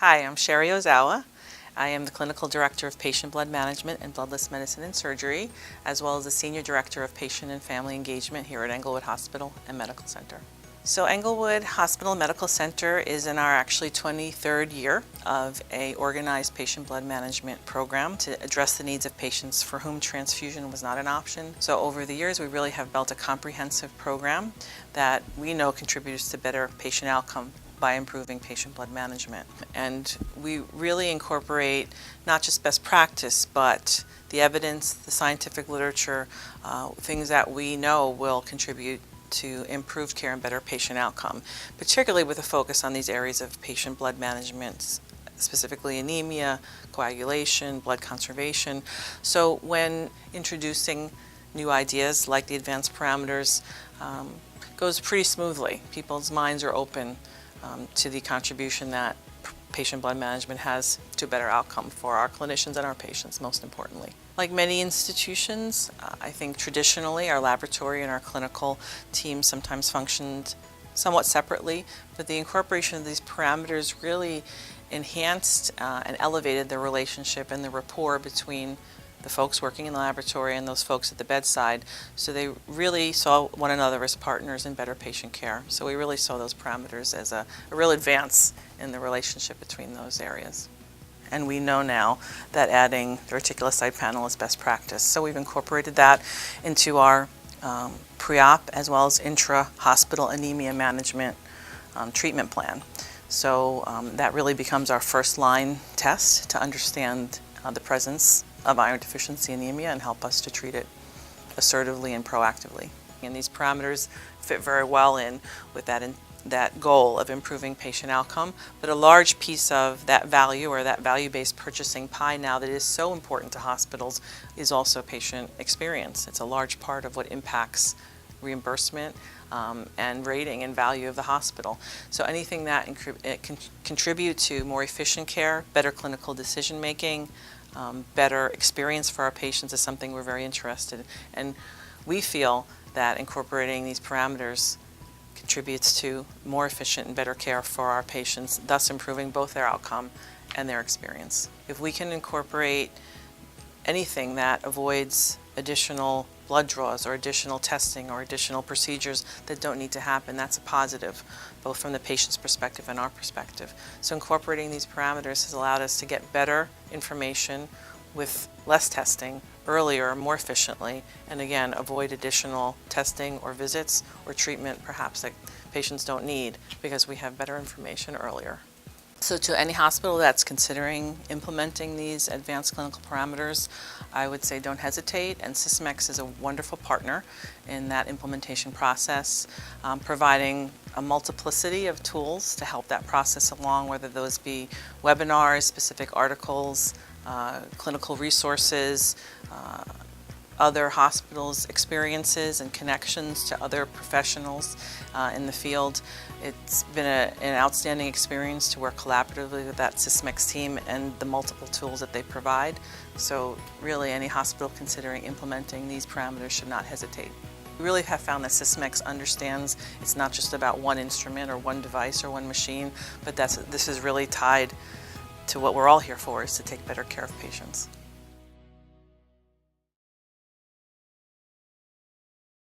Hi, I'm Sherri Ozawa. I am the Clinical Director of Patient Blood Management and Bloodless Medicine and Surgery, as well as the Senior Director of Patient and Family Engagement here at Engelwood Hospital and Medical Center. So Engelwood Hospital and Medical Center is in our actually 23rd year of a organized patient blood management program to address the needs of patients for whom transfusion was not an option. So over the years we really have built a comprehensive program that we know contributes to better patient outcome by improving patient blood management. And we really incorporate not just best practice, but the evidence, the scientific literature, things that we know will contribute to improved care and better patient outcome, particularly with a focus on these areas of patient blood management, specifically anemia, coagulation, blood conservation. So when introducing new ideas like the advanced parameters, goes pretty smoothly. People's minds are open to the contribution that patient blood management has to a better outcome for our clinicians and our patients, most importantly. Like many institutions, I think traditionally our laboratory and our clinical team sometimes functioned somewhat separately, but the incorporation of these parameters really enhanced and elevated the relationship and the rapport between the folks working in the laboratory and those folks at the bedside, so they really saw one another as partners in better patient care. So we really saw those parameters as a real advance in the relationship between those areas. And we know now that adding the reticulocyte panel is best practice. So we've incorporated that into our pre-op as well as intra-hospital anemia management treatment plan. So that really becomes our first line test to understand the presence of iron deficiency anemia and help us to treat it assertively and proactively. And these parameters fit very well in with that goal of improving patient outcome, but a large piece of that value or that value-based purchasing pie now that is so important to hospitals is also patient experience. It's a large part of what impacts reimbursement and rating and value of the hospital. So anything that can contribute to more efficient care, better clinical decision making, better experience for our patients is something we're very interested in. And we feel that incorporating these parameters contributes to more efficient and better care for our patients, thus improving both their outcome and their experience. If we can incorporate anything that avoids additional blood draws or additional testing or additional procedures that don't need to happen, that's a positive, both from the patient's perspective and our perspective. So incorporating these parameters has allowed us to get better information with less testing earlier, more efficiently, and again, avoid additional testing or visits or treatment perhaps that patients don't need because we have better information earlier. So to any hospital that's considering implementing these advanced clinical parameters, I would say don't hesitate, and Sysmex is a wonderful partner in that implementation process, providing a multiplicity of tools to help that process along, whether those be webinars, specific articles, clinical resources, other hospitals' experiences and connections to other professionals in the field. It's been an outstanding experience to work collaboratively with that Sysmex team and the multiple tools that they provide. So really any hospital considering implementing these parameters should not hesitate. We really have found that Sysmex understands it's not just about one instrument or one device or one machine, but this is really tied to what we're all here for, is to take better care of patients.